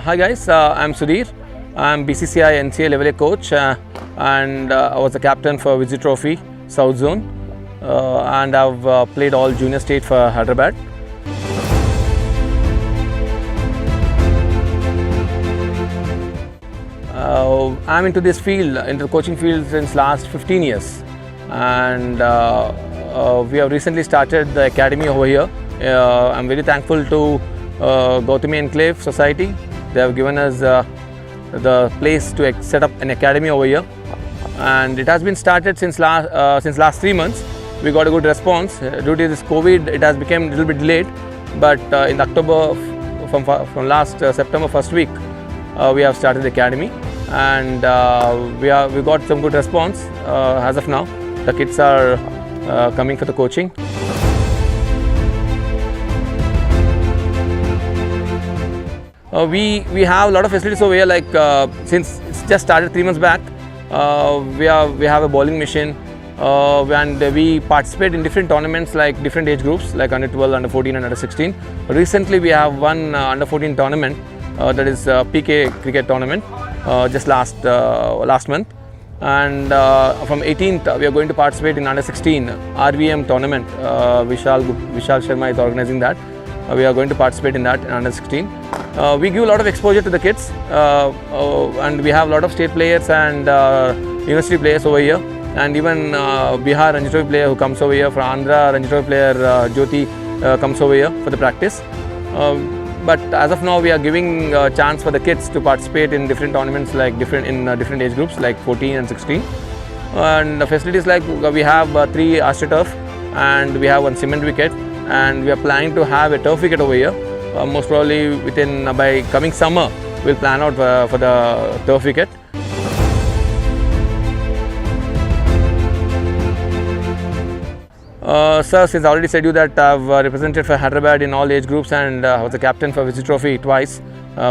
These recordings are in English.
Hi guys, I'm Sudhir. I'm BCCI NCA level A coach and I was the captain for Vijay Trophy South Zone and I've played all junior state for Hyderabad. I'm into this field, into the coaching field since last 15 years and we have recently started the academy over here. I'm very thankful to Gautami Enclave Society. They have given us the place to set up an academy over here, and it has been started since last 3 months. We got a good response. Due to this COVID, it has become a little bit delayed, but in October, from last September first week, we have started the academy, and we got some good response as of now. The kids are coming for the coaching. We have a lot of facilities over here. Like since it's just started 3 months back, we have a bowling machine, and we participate in different tournaments, like different age groups, like under 12, under 14, and under 16. Recently, we have one under 14 tournament, that is PK cricket tournament, just last month. And from 18th, we are going to participate in under 16 RVM tournament. Vishal Sharma is organizing that. We are going to participate in that in under 16. We give a lot of exposure to the kids, and we have a lot of state players and university players over here, and even Bihar Ranji Trophy player who comes over here, from Andhra Ranji Trophy player Jyoti comes over here for the practice. But as of now, we are giving a chance for the kids to participate in different tournaments, like different age groups, like 14 and 16. And the facilities, like we have 3 AstroTurf, and we have 1 cement wicket, and we are planning to have a turf wicket over here. Most probably by coming summer, we'll plan out for the turf wicket. Sir, since I already said you that I've represented for Hyderabad in all age groups, and I was the captain for Vijay Trophy twice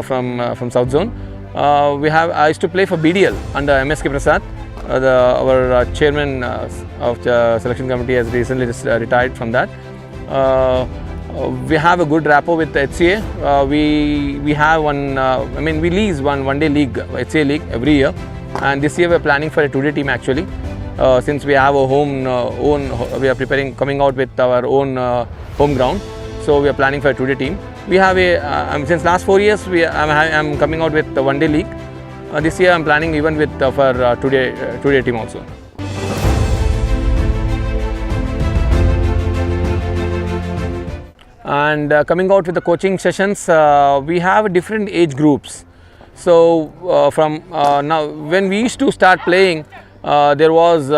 from South Zone. I used to play for BDL under MSK Prasad. Our chairman of the selection committee has recently just retired from that. We have a good rapport with the HCA. We have we lease one day league, HCA league, every year, and this year we are planning for a 2-day team actually. Since we have a we are coming out with our own home ground, so we are planning for a 2-day team. We have since last 4 years I'm coming out with the 1-day league. This year I'm planning even with for 2-day team also. And coming out with the coaching sessions, we have different age groups. So from now, when we used to start playing, there was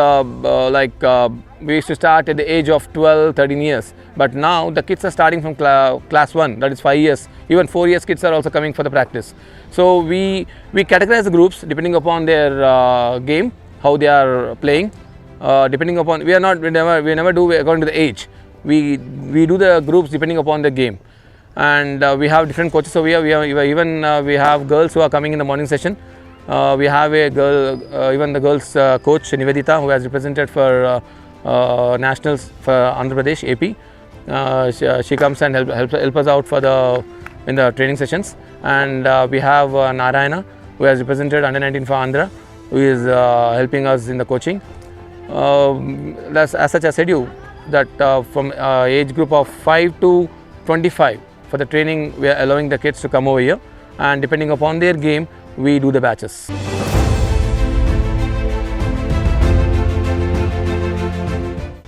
we used to start at the age of 12, 13 years. But now the kids are starting from class 1, that is 5 years. Even 4 years kids are also coming for the practice. So we categorize the groups depending upon their game, how they are playing. Depending upon, we never do according to the age. We do the groups depending upon the game, and we have different coaches over here. We have girls who are coming in the morning session. We have a girl, even the girls coach Nivedita, who has represented for nationals for Andhra Pradesh, AP. She comes and help us out in the training sessions. And we have Narayana, who has represented under 19 for Andhra, who is helping us in the coaching. As such, I said you that from age group of 5 to 25 for the training, we are allowing the kids to come over here, and depending upon their game, we do the batches.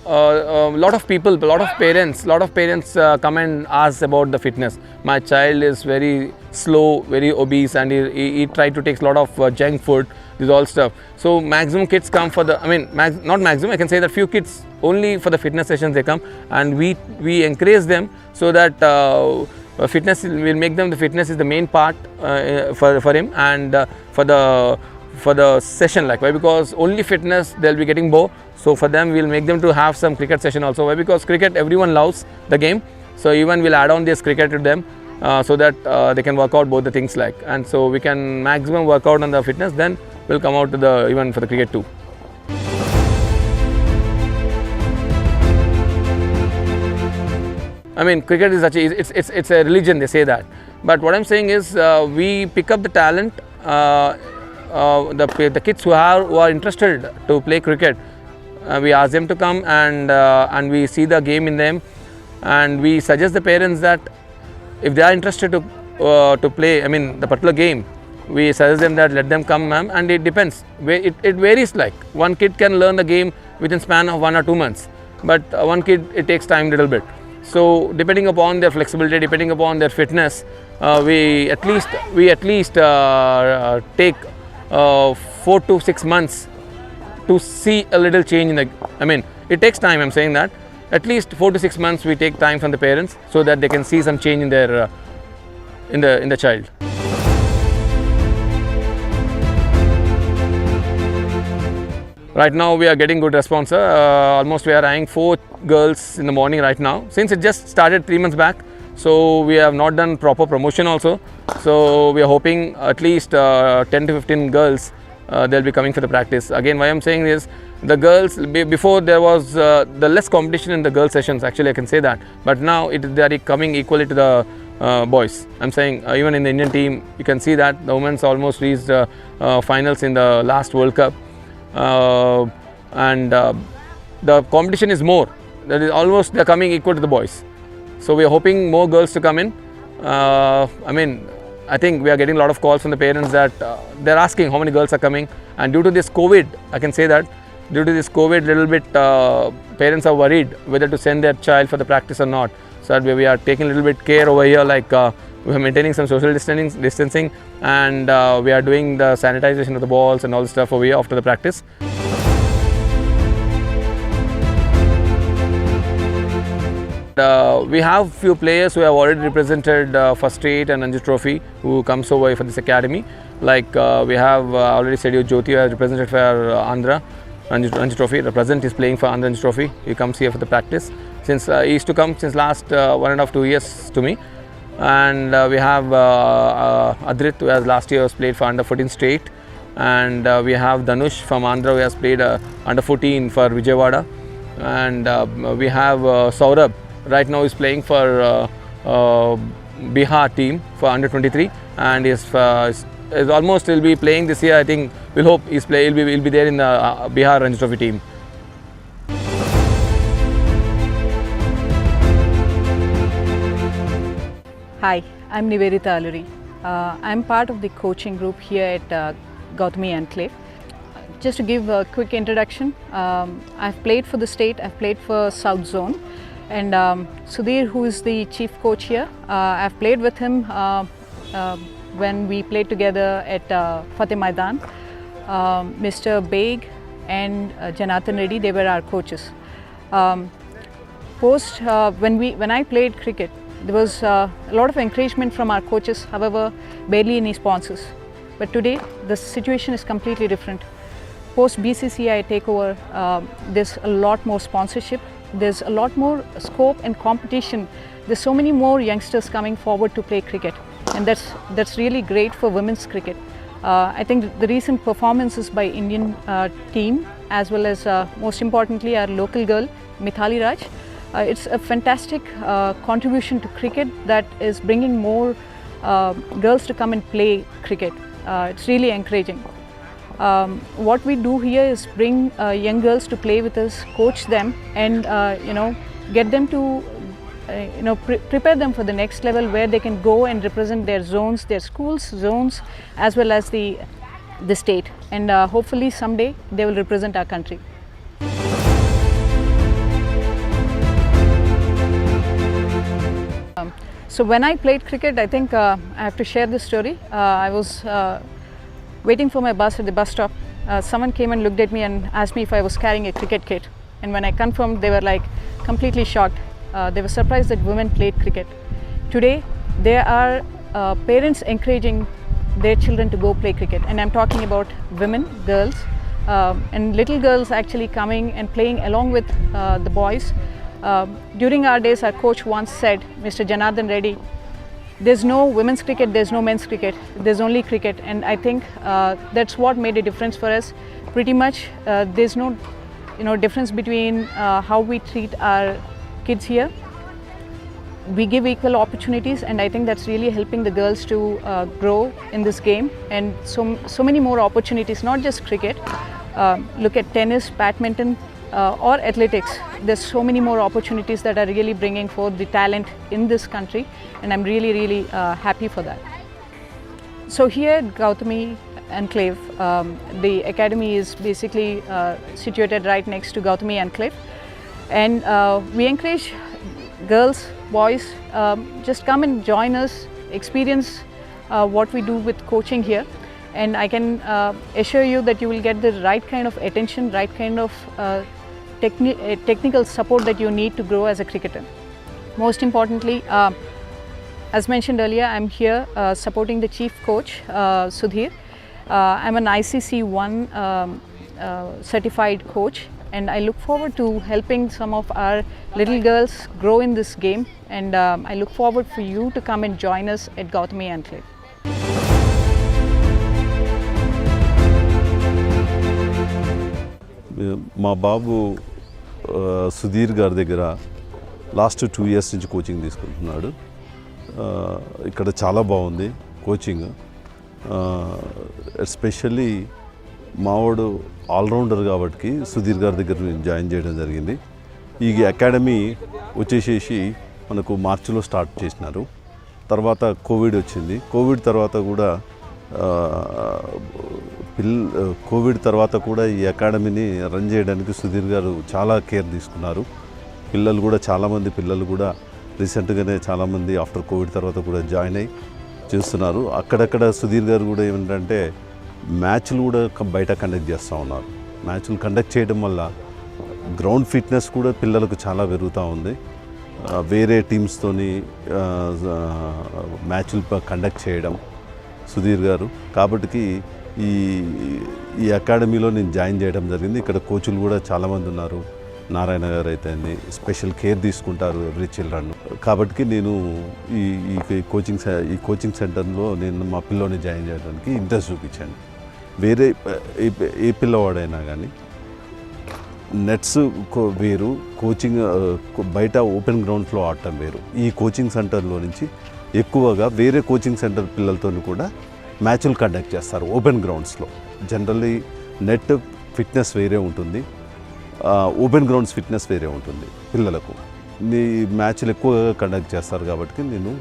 A lot of people, a lot of parents come and ask about the fitness. My child is very slow, very obese, and he tried to take a lot of junk food, this all stuff. So maximum kids come for the, not maximum, I can say that few kids only for the fitness sessions they come, and we encourage them so that fitness will make them, the fitness is the main part for him, and for the session, like, why? Because only fitness they'll be getting bored. So for them, we'll make them to have some cricket session also. Why? Because cricket, everyone loves the game. So even we'll add on this cricket to them, so that they can work out both the things, like, and so we can maximum work out on the fitness, then we'll come out to the even for the cricket too. Cricket is such it's a religion, they say that. But what I'm saying is we pick up the talent, the kids who are interested to play cricket. We ask them to come and we see the game in them, and we suggest the parents that if they are interested to play, I mean the particular game, we suggest them that let them come, ma'am. And it depends. It varies. Like one kid can learn the game within span of 1 or 2 months, but one kid it takes time little bit. So depending upon their flexibility, depending upon their fitness, we at least take 4 to 6 months to see a little change in the. I mean, it takes time. I'm saying that at least 4 to 6 months we take time from the parents so that they can see some change in their in the child. Right now we are getting good response. Almost we are eyeing 4 girls in the morning right now. Since it just started 3 months back, so we have not done proper promotion also. So we are hoping at least 10 to 15 girls they'll be coming for the practice. Again, why I'm saying is the girls, before there was the less competition in the girl sessions, actually I can say that, but now they are coming equally to the boys. I'm saying even in the Indian team you can see that the women's almost reached finals in the last World Cup, and the competition is more. That is almost they're coming equal to the boys. So we are hoping more girls to come in. I think we are getting a lot of calls from the parents that they're asking how many girls are coming, and due to this COVID, I can say that due to this COVID, little bit parents are worried whether to send their child for the practice or not. So that we are taking a little bit care over here, like we are maintaining some social distancing, and we are doing the sanitization of the balls and all the stuff over here after the practice. We have few players who have already represented for state and Ranji Trophy who comes over for this academy. Like we have already said you Jyoti, who has represented for Andhra Ranji Trophy. The present is playing for Andhra Ranji Trophy. He comes here for the practice. Since he used to come since last 1.5-2 years to me. And we have Adrit, who has last year played for under 14 state, and we have Dhanush from Andhra, who has played under 14 for Vijayawada, and we have Saurabh. Right now is playing for Bihar team for under 23, and is almost will be playing this year. I think we'll hope he'll be there in the Bihar Ranji Trophy team. Hi, I'm Nivedita Alluri. I'm part of the coaching group here at Gautami Enclave. Just to give a quick introduction, I've played for the state, I've played for South Zone, and Sudhir, who is the chief coach here, I've played with him when we played together at Fateh Maidan. Mr. Beg and Janathan Reddy, they were our coaches. When I played cricket, there was a lot of encouragement from our coaches, however, barely any sponsors. But today, the situation is completely different. Post BCCI takeover, there's a lot more sponsorship, there's a lot more scope and competition. There's so many more youngsters coming forward to play cricket, and that's really great for women's cricket. I think the recent performances by Indian team, as well as most importantly our local girl, Mithali Raj, it's a fantastic contribution to cricket that is bringing more girls to come and play cricket. It's really encouraging. What we do here is bring young girls to play with us, coach them, and get them to prepare them for the next level where they can go and represent their zones, their schools, zones, as well as the state, and hopefully someday they will represent our country. So when I played cricket, I think I have to share this story. I was waiting for my bus at the bus stop. Someone came and looked at me and asked me if I was carrying a cricket kit. And when I confirmed, they were like completely shocked. They were surprised that women played cricket. Today, there are parents encouraging their children to go play cricket. And I'm talking about women, girls, and little girls actually coming and playing along with the boys. During our days, our coach once said, Mr. Janardhan Reddy, there's no women's cricket, there's no men's cricket, there's only cricket. And I think that's what made a difference for us. Pretty much, there's no difference between how we treat our kids here. we give equal opportunities, and I think that's really helping the girls to grow in this game, and so many more opportunities, not just cricket. Look at tennis, badminton, or athletics. There's so many more opportunities that are really bringing forth the talent in this country, and I'm really happy for that. So here at Gautami Enclave, the academy is basically situated right next to Gautami Enclave, and we encourage girls, boys, just come and join us, experience what we do with coaching here, and I can assure you that you will get the right kind of attention, right kind of technical support that you need to grow as a cricketer. Most importantly, as mentioned earlier, I'm here supporting the chief coach, Sudhir. I'm an ICC 1 certified coach, and I look forward to helping some of our little girls grow in this game, and I look forward for you to come and join us at Gautami Enclave. మా బాబు సుధీర్ గారి దగ్గర last 2 years నుంచి coaching తీసుకుంటున్నాడు. ఇక్కడ చాలా బాగుంది coaching. Especially మావాడు allrounder కాబట్టి సుధీర్ గారి దగ్గర నేను జాయిన్ చేయడం జరిగింది. ఈ అకాడమీ వచ్చేసేసి మనకు మార్చిలో స్టార్ట్ చేసినారు. తర్వాత కోవిడ్ వచ్చింది. కోవిడ్ తర్వాత కూడా ఈ అకాడమీని రన్ చేయడానికి సుధీర్ గారు చాలా కేర్ తీసుకున్నారు. పిల్లలు కూడా చాలామంది పిల్లలు కూడా రీసెంట్గానే చాలామంది ఆఫ్టర్ కోవిడ్ తర్వాత కూడా జాయిన్ అయ్యి చేస్తున్నారు. అక్కడక్కడ సుధీర్ గారు కూడా ఏమిటంటే మ్యాచ్లు కూడా బయట కండక్ట్ చేస్తూ ఉన్నారు. మ్యాచ్లు కండక్ట్ చేయడం వల్ల గ్రౌండ్ ఫిట్నెస్ కూడా పిల్లలకు చాలా పెరుగుతూ ఉంది. వేరే టీమ్స్తోని మ్యాచ్లు కండక్ట్ చేయడం సుధీర్ గారు కాబట్టి ఈ అకాడమీలో నేను జాయిన్ చేయడం జరిగింది. ఇక్కడ కోచ్లు కూడా చాలామంది ఉన్నారు. నారాయణ గారు అయితే స్పెషల్ కేర్ తీసుకుంటారు ఎవ్రీ చిల్డ్రన్. కాబట్టి నేను ఈ కోచింగ్ సెంటర్లో నేను మా పిల్లోని జాయిన్ చేయడానికి ఇంట్రెస్ట్ చూపించాను. వేరే ఏ పిల్లవాడైనా కానీ నెట్స్ వేరు, కోచింగ్ బయట ఓపెన్ గ్రౌండ్స్లో ఆడటం వేరు. ఈ కోచింగ్ సెంటర్లో నుంచి ఎక్కువగా వేరే కోచింగ్ సెంటర్ పిల్లలతో కూడా మ్యాచ్లు కండక్ట్ చేస్తారు ఓపెన్ గ్రౌండ్స్లో. జనరల్లీ నెట్ ఫిట్నెస్ వేరే ఉంటుంది, ఓపెన్ గ్రౌండ్స్ ఫిట్నెస్ వేరే ఉంటుంది పిల్లలకు. ఈ మ్యాచ్లు ఎక్కువగా కండక్ట్ చేస్తారు కాబట్టి నేను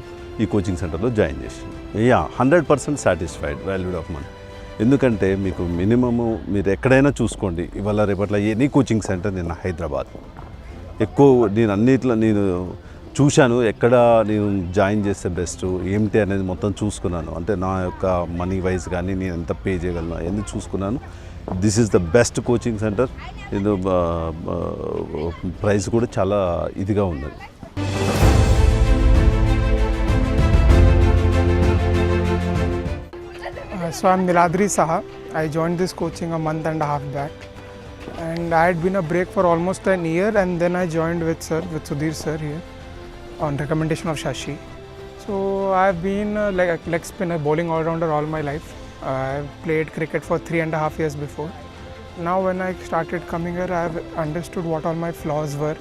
ఈ కోచింగ్ సెంటర్లో జాయిన్ చేసాను. 100% సాటిస్ఫైడ్, వాల్యూడ్ ఆఫ్ మనీ. ఎందుకంటే మీకు మినిమము మీరు ఎక్కడైనా చూసుకోండి, ఇవాళ రేపట్ల ఎనీ కోచింగ్ సెంటర్ నేను హైదరాబాద్ నేను అన్నిట్లో నేను చూశాను. ఎక్కడ నేను జాయిన్ చేస్తే బెస్ట్ ఏమిటి అనేది మొత్తం చూసుకున్నాను. అంటే నా యొక్క మనీ వైజ్ కానీ నేను ఎంత పే చేయగలను అవన్నీ చూసుకున్నాను. This is the best coaching centre. ఇది ప్రైస్ కూడా చాలా ఇదిగా ఉన్నది. So I'm Niladri Saha. I joined this coaching a month and a half back, and I had been a break for almost an year, and then I joined with Sudhir sir here on recommendation of Shashi. So I've been like a leg spinner, bowling all-rounder all my life. I've played cricket for 3.5 years before. Now when I started coming here, I've understood what all my flaws were,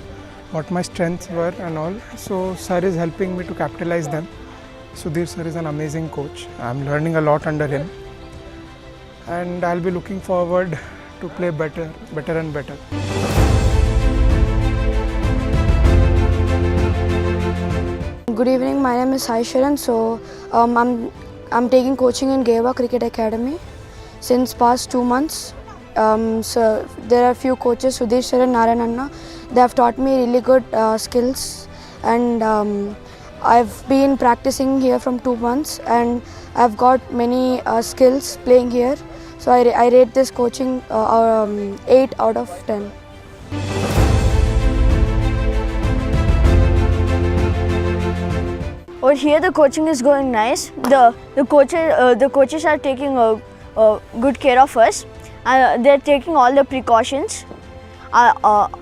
what my strengths were and all. So sir is helping me to capitalize them. Sudhir sir is an amazing coach. I'm learning a lot under him, and I'll be looking forward to play better and better. Good evening, my name is Sai Sharan. So I'm taking coaching in Geva Cricket Academy since past 2 months. So there are few coaches, Sudhir sir and Narayan Anna. They have taught me really good skills, and I've been practicing here from 2 months, and I've got many skills playing here. So I rate this coaching 8 out of 10. Over here the coaching is going nice. The coaches are taking good care of us. They're taking all the precautions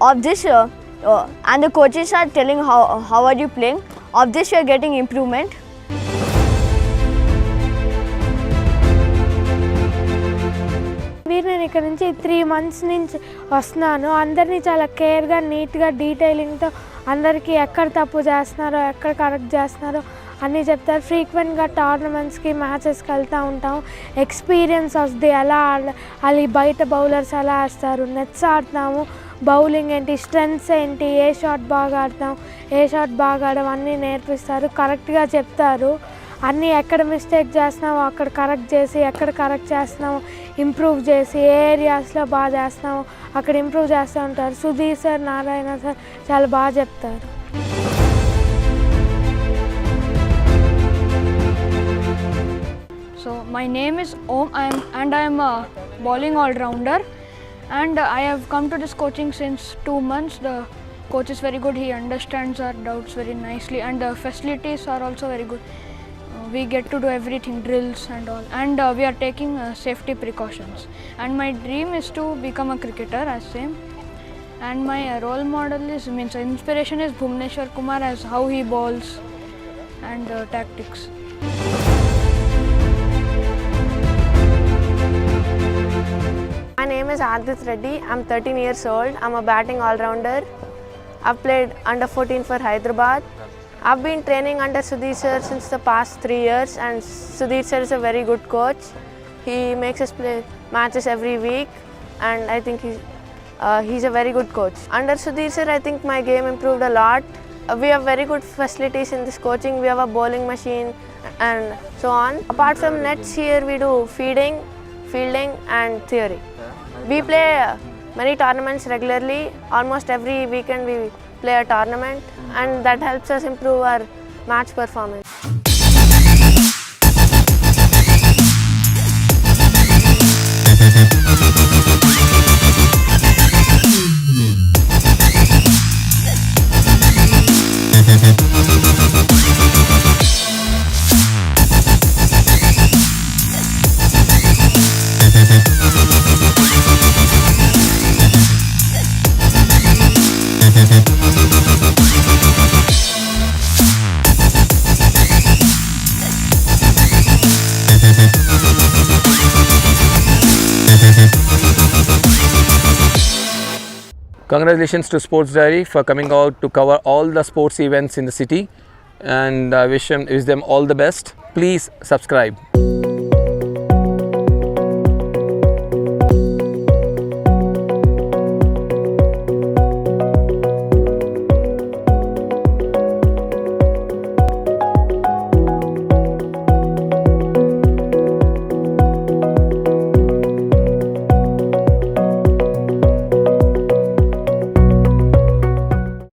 of this, and the coaches are telling how are you playing. Of this we are getting improvement. We నేను ఇక్కడ నుంచి 3 months నుంచి వస్తున్నాను. అందరినీ చాలా కేర్గా నీట్గా డీటెయిలింగ్తో అందరికీ ఎక్కడ తప్పు చేస్తున్నారో ఎక్కడ కరెక్ట్ చేస్తున్నారో అన్నీ చెప్తారు. ఫ్రీక్వెంట్గా టోర్నమెంట్స్కి మ్యాచెస్కి వెళ్తూ ఉంటాం. ఎక్స్పీరియన్స్ వస్తుంది, ఎలా అది బయట బౌలర్స్ ఎలా ఆడతారు, నెట్స్ ఆడతాము, బౌలింగ్ ఏంటి, స్ట్రెంగ్స్ ఏంటి, ఏ షాట్ బాగా ఆడతాం, ఏ షాట్ బాగా ఆడడం అన్నీ నేర్పిస్తారు. కరెక్ట్గా చెప్తారు. అన్నీ ఎక్కడ మిస్టేక్ చేస్తున్నామో అక్కడ కరెక్ట్ చేసి, ఎక్కడ కరెక్ట్ చేస్తున్నామో ఇంప్రూవ్ చేసి, ఏ ఏరియాస్లో బాగా చేస్తున్నామో అక్కడ ఇంప్రూవ్ చేస్తూ ఉంటారు. సుధీర్ సార్, నారాయణ సార్ చాలా బాగా చెప్తారు. So my name is Om I am a bowling all-rounder, and I have come to this coaching since 2 months. The coach is very good. He understands our doubts very nicely, and the facilities are also very good. We get to do everything, drills and all, and we are taking safety precautions. And my dream is to become a cricketer as same. And my role model inspiration is Bhuvneshwar Kumar, as how he bowls and tactics. My name is Adit Reddy. I'm 13 years old. I'm a batting all-rounder. I've played under 14 for Hyderabad. I've been training under Sudhir sir since the past 3 years, and Sudhir sir is a very good coach. He makes us play matches every week, and I think he's a very good coach. Under Sudhir sir, I think my game improved a lot. We have very good facilities in this coaching. We have a bowling machine and so on. Apart from nets here, we do feeding, fielding and theory. We play many tournaments regularly. Almost every weekend we play a tournament, and that helps us improve our match performance. Congratulations to Sports Diary for coming out to cover all the sports events in the city, and I wish them all the best. Please subscribe.